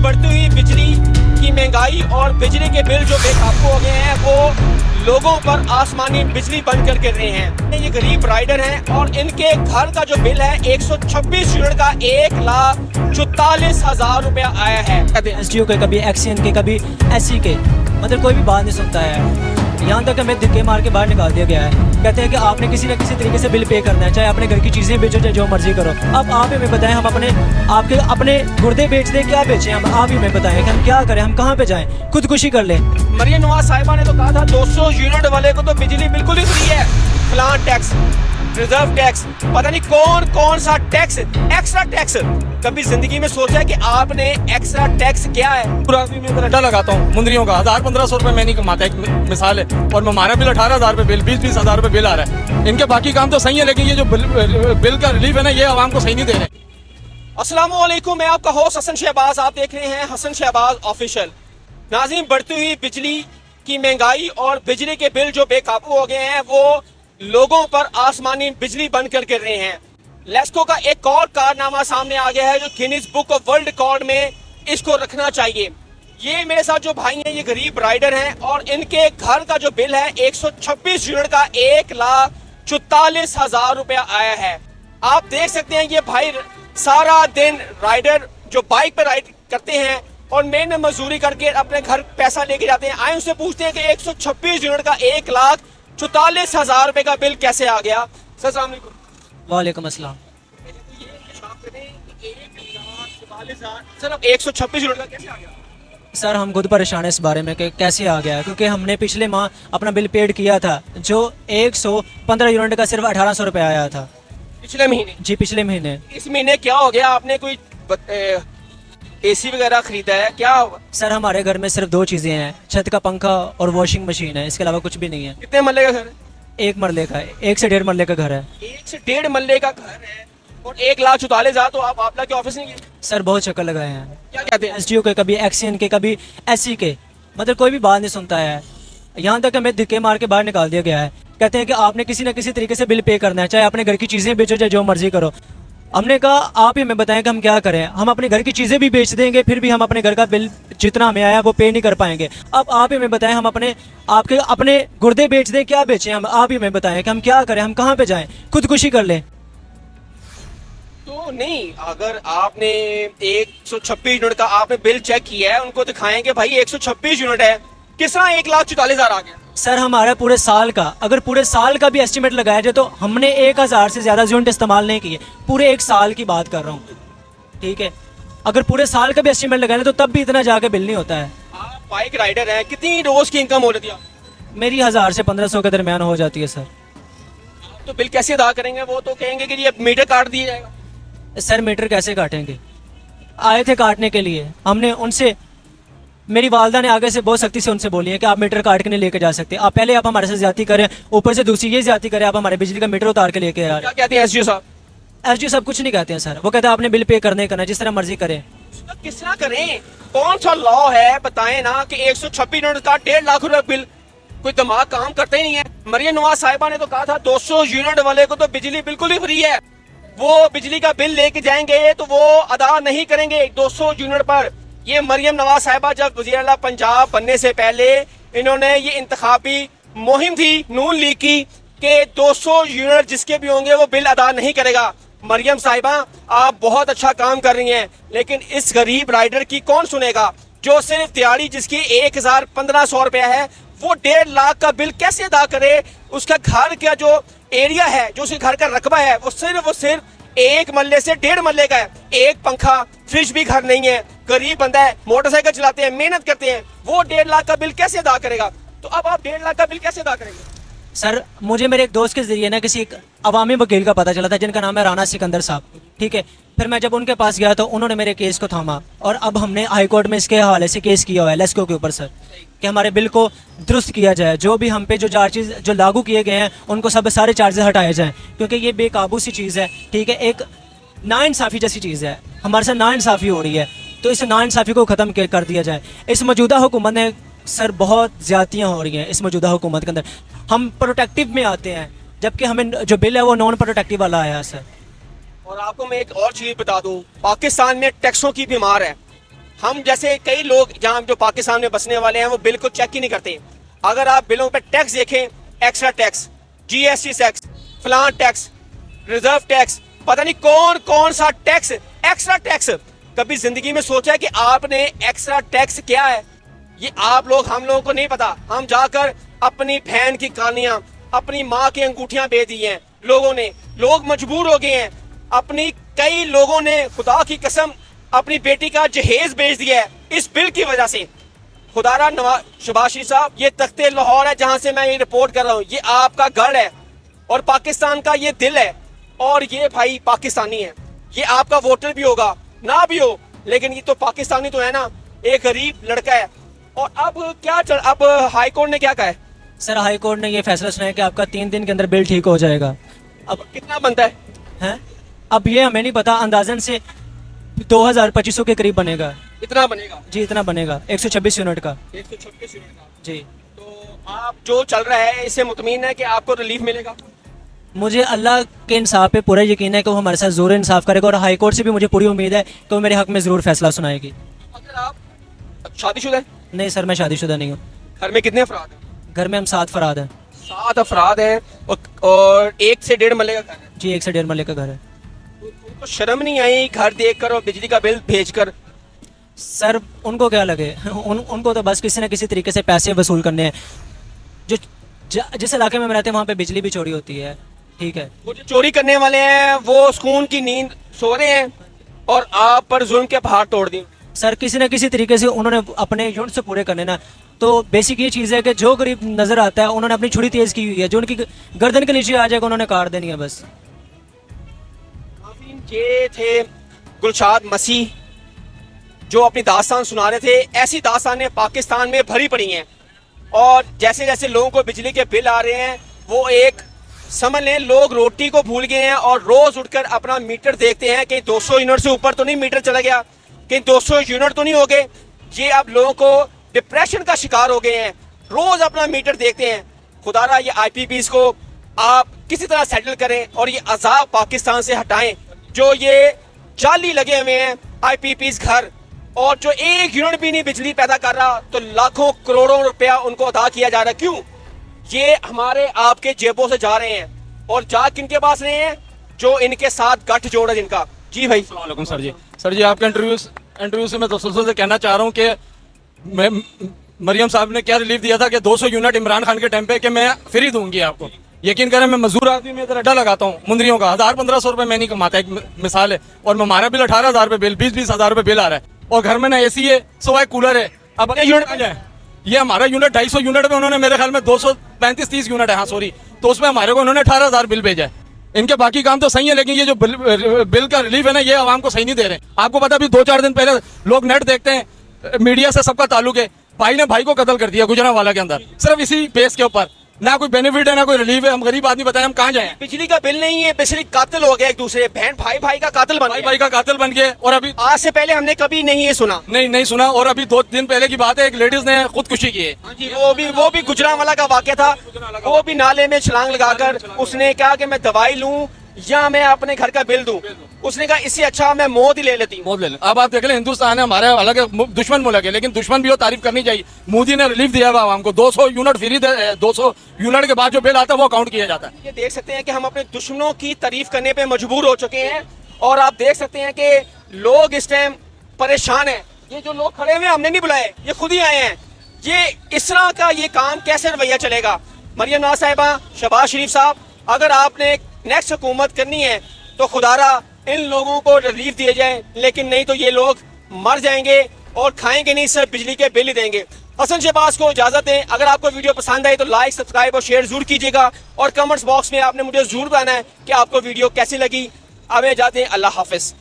नाज़रीन, बढ़ती हुई बिजली की महंगाई और बिजली के बिल जो बेकाबू हो गए हैं वो लोगों पर आसमानी बिजली बंद कर गिर रहे हैं। ये गरीब राइडर हैं और इनके घर का जो बिल है 126 यूनिट का 1,44,000 रुपया आया है। SDO के, कभी एक्सीएन के, कभी SC के, मतलब कोई भी बात नहीं सुनता है। यहाँ तक हमें धक्के मार के बाहर निकाल दिया गया है। कहते हैं कि आपने किसी न किसी तरीके से बिल पे करना है, चाहे अपने घर की चीज़ें बेचो चाहे जो मर्जी करो। अब आप हमें बताएं, हम अपने गुर्दे बेच दें, क्या बेचें हम? आप ही हमें बताएं कि हम क्या करें, हम कहाँ पे जाएं? खुदकुशी कर लें। मरियम नवाज साहिबा ने तो कहा था 200 यूनिट वाले को तो बिजली बिल्कुल ही फ्री है। प्लांट टैक्स, रिजर्व टैक्स, पता नहीं कौन सा टैक्स, एक्स्ट्रा टैक्स। कभी जिंदगी में सोचा कि आपने एक्स्ट्रा टैक्स क्या है? पूरा आदमी मैं अड्डा लगाता हूँ मुंदरियों का, 1000-1500 रुपए मैं नहीं कमाता। एक मिसाल है, और हमारा बिल 18,000 रुपए बिल, 20-20 हज़ार रुपए बिल आ रहा है। इनके बाकी काम तो सही है, लेकिन ये जो बिल का रिलीफ है ना, ये आवाम को सही नहीं दे रहे। अस्सलाम वालेकुम, मैं आपका होस्ट हसन शहबाज, आप देख रहे हैं हसन शहबाज ऑफिशियल। नाज़रीन, बढ़ती हुई बिजली की महंगाई और बिजली के बिल जो बेकाबू हो गए हैं वो लोगों पर आसमानी बिजली बंद कर गिर रहे हैं। लेस्को का एक और कारनामा सामने आ गया है जो Guinness book of world record में इसको रखना चाहिए। ये मेरे साथ जो भाई हैं ये गरीब राइडर हैं और इनके घर का जो बिल है 126 यूनिट का 1,44,000 रुपया आया है। आप देख सकते हैं ये भाई सारा दिन राइडर जो बाइक पर राइड करते हैं और मेहनत मजदूरी करके अपने घर पैसा लेके जाते हैं। आए उनसे पूछते हैं कि 126 यूनिट का 1,44,000 रुपए का बिल कैसे आ गया। सर वालेकुम अस्सलाम। सर अब 126 यूनिट का कैसे आ गया? सर हम खुद परेशान है इस बारे में कि कैसे आ गया है, क्योंकि हमने पिछले माह अपना बिल पेड किया था जो 115 यूनिट का सिर्फ 1800 रुपये आया था पिछले महीने। जी पिछले महीने। इस महीने क्या हो गया? आपने कोई AC वगैरह खरीदा है क्या? सर हमारे घर में सिर्फ 2 चीज़ें हैं, छत का पंखा और वॉशिंग मशीन है, इसके अलावा कुछ भी नहीं है। कितने मरले का घर है? 1 मरले का, 1 से 1.5 मरले का घर है। 1 से 1.5 मरले का घर है और 1,44,000। तो आप आपला के ऑफिस नहीं गए? सर बहुत चक्कर लगाए हैं। क्या कहते हैं? SDO के, कभी एक्सीएन के, कभी SC के, मतलब कोई भी बात नहीं सुनता है। यहाँ तक हमें धक्के मार के बाहर निकाल दिया गया है। कहते हैं कि आपने किसी न किसी तरीके से बिल पे करना है, चाहे अपने घर की चीज़ें बेचो चाहे जो मर्जी करो। हमने कहा आप ही हमें बताएं कि हम क्या करें। हम अपने घर की चीज़ें भी बेच देंगे, फिर भी हम अपने घर का बिल जितना हमें आया वो पे नहीं कर पाएंगे। अब आप ही हमें बताएं, हम अपने गुर्दे बेच दें, क्या बेचें हम? आप ही हमें बताएं कि हम क्या करें, हम कहाँ पे जाएं? खुदकुशी कर लें। तो नहीं, अगर आपने 126 यूनिट का आपने बिल चेक किया है, उनको दिखाएंगे भाई 126 यूनिट है, किस तरह 1,44,000 आ गया? सर हमारा पूरे साल का, अगर पूरे साल का भी एस्टिमेट लगाया जाए तो हमने 1000 से ज़्यादा यूनिट इस्तेमाल नहीं किए। पूरे 1 साल की बात कर रहा हूँ, ठीक है? अगर पूरे साल का भी एस्टिमेट लगाया तो तब भी इतना जाके बिल नहीं होता है। आप बाइक राइडर हैं, कितनी रोज की इनकम हो रही थी? मेरी 1000 से 1500 के दरमियान हो जाती है सर। तो बिल कैसे अदा करेंगे? वो तो कहेंगे कि ये मीटर काट दिया जाएगा। सर मीटर कैसे काटेंगे? आए थे काटने के लिए, हमने उनसे, मेरी वालदा ने आगे से बहुत सख्ती से उनसे बोली है कि आप मीटर काट के नहीं लेके जा सकते। आप पहले आप हमारे से ज्यादती करें, ऊपर से दूसरी ये ज्यादती करें, आप हमारे बिजली का मीटर उतार के लेके यार। क्या कहते हैं SDO साहब? SDO साहब कुछ नहीं कहते हैं सर, वो कहते हैं आपने बिल पे करना ही करना, जिस तरह मर्जी करें। किस तरह करें? कौन सा लॉ है बताएं ना कि 126 यूनिट का 1.5 लाख रुपए बिल? कोई दिमाग काम करता ही नहीं है। मरियम नवाज साहिबा ने तो कहा था 200 यूनिट वाले को तो बिजली बिल्कुल ही फ्री है। वो बिजली का बिल लेके जाएंगे तो वो अदा नहीं करेंगे 200 यूनिट पर। ये मरियम नवाज साहिबा जब वज़ीर आला पंजाब बनने से पहले इन्होंने ये इंतखाबी मुहिम थी नून लीग की कि 200 यूनिट जिसके भी होंगे वो बिल अदा नहीं करेगा। मरियम साहिबा आप बहुत अच्छा काम कर रही हैं, लेकिन इस गरीब राइडर की कौन सुनेगा जो सिर्फ दिहाड़ी जिसकी 1,1500 रुपया है, वो 1.5 लाख का बिल कैसे अदा करे? उसका घर का जो एरिया है, जो उसके घर का रकबा है, वो सिर्फ 1 मरले से 1.5 मरले का है। एक पंखा, फ्रिज भी घर नहीं है, गरीब बंदा है, मोटरसाइकिल चलाते हैं, मेहनत करते हैं, वो 1.5 लाख का बिल कैसे अदा करेगा? तो अब आप 1.5 लाख का बिल कैसे अदा करेंगे? सर मुझे मेरे एक दोस्त के जरिए ना किसी एक अवामी वकील का पता चला था जिनका नाम है राना सिकंदर साहब, ठीक है? फिर मैं जब उनके पास गया तो उन्होंने मेरे केस को थामा और अब हमने हाई कोर्ट में इसके हवाले से केस किया हुआ है लेस्को के ऊपर सर, कि हमारे बिल को दुरुस्त किया जाए, जो भी हम पे जो चार्जेस जो लागू किए गए हैं उनको सब सारे चार्जेस हटाए जाएँ, क्योंकि ये बेकाबू सी चीज़ है, ठीक है? एक नाइंसाफ़ी जैसी चीज़ है, हमारे साथ नाइंसाफ़ी हो रही है, तो इस नाइंसाफ़ी को ख़त्म कर दिया जाए। इस मौजूदा हुकूमत ने सर बहुत ज़्यादतियाँ हो रही हैं इस मौजूदा हुकूमत के अंदर। हम प्रोटेक्टिव में आते हैं जबकि हमें जो बिल है वो नॉन प्रोटेक्टिव वाला आया है सर। और आपको मैं एक और चीज़ बता दूं, पाकिस्तान में टैक्सों की बीमार है। हम जैसे कई लोग जहां जो पाकिस्तान में बसने वाले हैं वो बिल को चेक ही नहीं करते। अगर आप बिलों पे टैक्स देखें, एक्स्ट्रा टैक्स, जीएसटी टैक्स, फलान टैक्स, रिजर्व टैक्स, पता नहीं कौन कौन सा टैक्स, एक्स्ट्रा टैक्स। कभी जिंदगी में सोचा है कि आपने एक्स्ट्रा टैक्स क्या है? ये आप लोग, हम लोगों को नहीं पता। हम जाकर अपनी बहन की कानियां, अपनी माँ की अंगूठियां बेच दी हैं लोगों ने। लोग मजबूर हो गए हैं। अपनी कई लोगों ने खुदा की कसम अपनी बेटी का जहेज बेच दिया है इस बिल की वजह से। खुदारा शहबाज शरीफ साहब, ये तख्ते लाहौर है जहां से मैं ये रिपोर्ट कर रहा हूँ। ये आपका गढ़ है और पाकिस्तान का ये दिल है और ये भाई पाकिस्तानी है। ये आपका वोटर भी होगा ना भी हो, लेकिन ये तो पाकिस्तानी तो है ना, एक गरीब लड़का है। और अब क्या अब हाई कोर्ट ने क्या कहा है? सर हाई कोर्ट ने ये फैसला सुनाया कि आपका 3 दिन के अंदर बिल ठीक हो जाएगा। अब कितना बनता है? हैं? अब ये हमें नहीं पता, अंदाजन से 2200 के करीब बनेगा। इतना बनेगा जी इतना बनेगा 126 यूनिट का। 126 यूनिट का। जी तो आप जो चल रहा है इससे मुतमीन है कि आपको रिलीफ मिलेगा? मुझे अल्लाह के इंसाफ पे पूरा यकीन है कि वो हमारे साथ ज़रूर इंसाफ करेगा और हाई कोर्ट से भी मुझे पूरी उम्मीद है कि वो मेरे हक में ज़रूर फैसला सुनाएगी। अगर आप शादीशुदा है? नहीं सर, मैं शादीशुदा नहीं हूँ। घर में कितने अफराद हैं? घर में हम 7 फराद हैं। 7 अफराद हैं और 1 से 1.5 मरले का घर है। जी 1 से 1.5 मरले का घर है। तो शर्म नहीं आई घर देखकर और बिजली का बिल भेजकर? सर उनको क्या लगे, उनको तो बस किसी न किसी तरीके से पैसे वसूल करने हैं। जिस इलाके में मैं रहते हैं वहाँ पे बिजली भी चोरी होती है, ठीक है। वो जो चोरी करने वाले हैं वो सुकून की नींद सो रहे हैं और आप पर जुल्म के पहाड़ तोड़ दी। सर किसी न किसी तरीके से उन्होंने अपने यूनिट से पूरे करने ना, तो बेसिक ये चीज़ है कि जो गरीब नज़र आता है उन्होंने अपनी छुरी तेज़ की हुई है, जो उनकी गर्दन के नीचे आ जाएगा उन्होंने काट देनी है बस। ये थे गुलशाद मसीह जो अपनी दास्तान सुना रहे थे। ऐसी दास्तानें पाकिस्तान में भरी पड़ी हैं और जैसे जैसे लोगों को बिजली के बिल आ रहे हैं वो एक समझ लें लोग रोटी को भूल गए हैं और रोज उठकर अपना मीटर देखते हैं कि 200 यूनिट से ऊपर तो नहीं मीटर चला गया, कि 200 यूनिट तो नहीं हो गए। ये अब लोगों को डिप्रेशन का शिकार हो गए हैं, रोज अपना मीटर देखते हैं। खुदारा ये IPPs को आप किसी तरह सेटल करें और ये अजाब पाकिस्तान से हटाएं। जो ये जाली लगे हुए हैं IPPs घर, और जो 1 यूनिट भी नहीं बिजली पैदा कर रहा तो लाखों करोड़ों रुपया उनको अदा किया जा रहा है। क्यों? ये हमारे आपके जेबों से जा रहे हैं और जा किनके पास रहे हैं? जो इनके साथ गठ जोड़ है जिनका। जी भाई वालेकुम सर जी। सर जी आपके इंटरव्यू से मैं तसल्सल से कहना चाह रहा हूँ कि मरियम साहब ने क्या रिलीफ दिया था कि 200 यूनिट इमरान खान के टाइम पे कि मैं फ्री दूंगी आपको। यकीन करें मैं मजदूर आदमी में इधर अड्डा लगाता हूँ मुंदरियों का, 1000-1500 रुपए मैं नहीं कमाता, एक मिसाल है। और हमारा बिल 18,000 रुपए बिल, 20-20 हजार रुपए बिल आ रहा है और घर में ना AC है, सिवाय कूलर है। अब यूनिट आ जाए, ये हमारा यूनिट 250 यूनिट में उन्होंने मेरे ख्याल में 235-30 यूनिट है, हाँ सॉरी, तो उसमें हमारे को उन्होंने 18,000 बिल भेजा है। इनके बाकी काम तो सही है लेकिन ये जो बिल का रिलीफ है ना ये आवाम को सही नहीं दे रहे। आपको पता, अभी 2-4 दिन पहले लोग नेट देखते हैं, मीडिया से सबका ताल्लुक है, भाई ने भाई को कत्ल कर दिया गुजरांवाला के अंदर, सिर्फ इसी बेस के ऊपर। ना कोई बेनिफिट है ना कोई रिलीफ है। हम गरीब आदमी बताएं हम कहाँ जाएं? बिजली का बिल नहीं है, बिजली कातिल हो गया एक दूसरे, बहन भाई का कातिल बन भाई गया। भाई का कातिल बन गए। और अभी आज से पहले हमने कभी नहीं ये सुना। नहीं सुना। और अभी 2 दिन पहले की बात है, एक लेडीज ने खुदकुशी की है। जी, वो भी गुजरांवाला का वाकया था। वो भी नाले में छलांग लगाकर उसने कहा कि मैं दवाई लूं या मैं अपने घर का बिल दूं। उसने कहा इससे अच्छा मैं मौत ही ले लेती हूं। मौत ले लें। अब आप देख लें, हिंदुस्तान है हमारे अलग दुश्मन मुल्क है, लेकिन दुश्मन भी हो तारीफ करनी चाहिए। मोदी ने रिलीफ दिया हुआ आवाम को, 200 यूनिट फ्री, 200 यूनिट के बाद जो बिल आता है वो अकाउंट किया जाता है। ये देख सकते हैं कि हम अपने दुश्मनों की तारीफ करने पे मजबूर हो चुके हैं और आप देख सकते हैं कि लोग इस टाइम परेशान हैं। ये जो लोग खड़े हुए हैं हमने नहीं बुलाए, ये खुद ही आए हैं। ये इस तरह का ये काम कैसे रवैया चलेगा? मरियम नवाज साहिबा, शहबाज शरीफ साहब, अगर आपने नेक्स्ट हुकूमत करनी है तो खुदारा इन लोगों को रिलीफ दिए जाए, लेकिन नहीं तो ये लोग मर जाएंगे और खाएंगे नहीं, सिर्फ बिजली के बिल ही देंगे। हसन शहबाज को इजाजत दें। अगर आपको वीडियो पसंद आई तो लाइक, सब्सक्राइब और शेयर जरूर कीजिएगा और कमेंट्स बॉक्स में आपने मुझे जरूर बताना है कि आपको वीडियो कैसी लगी। अब जाते हैं, अल्लाह हाफिज।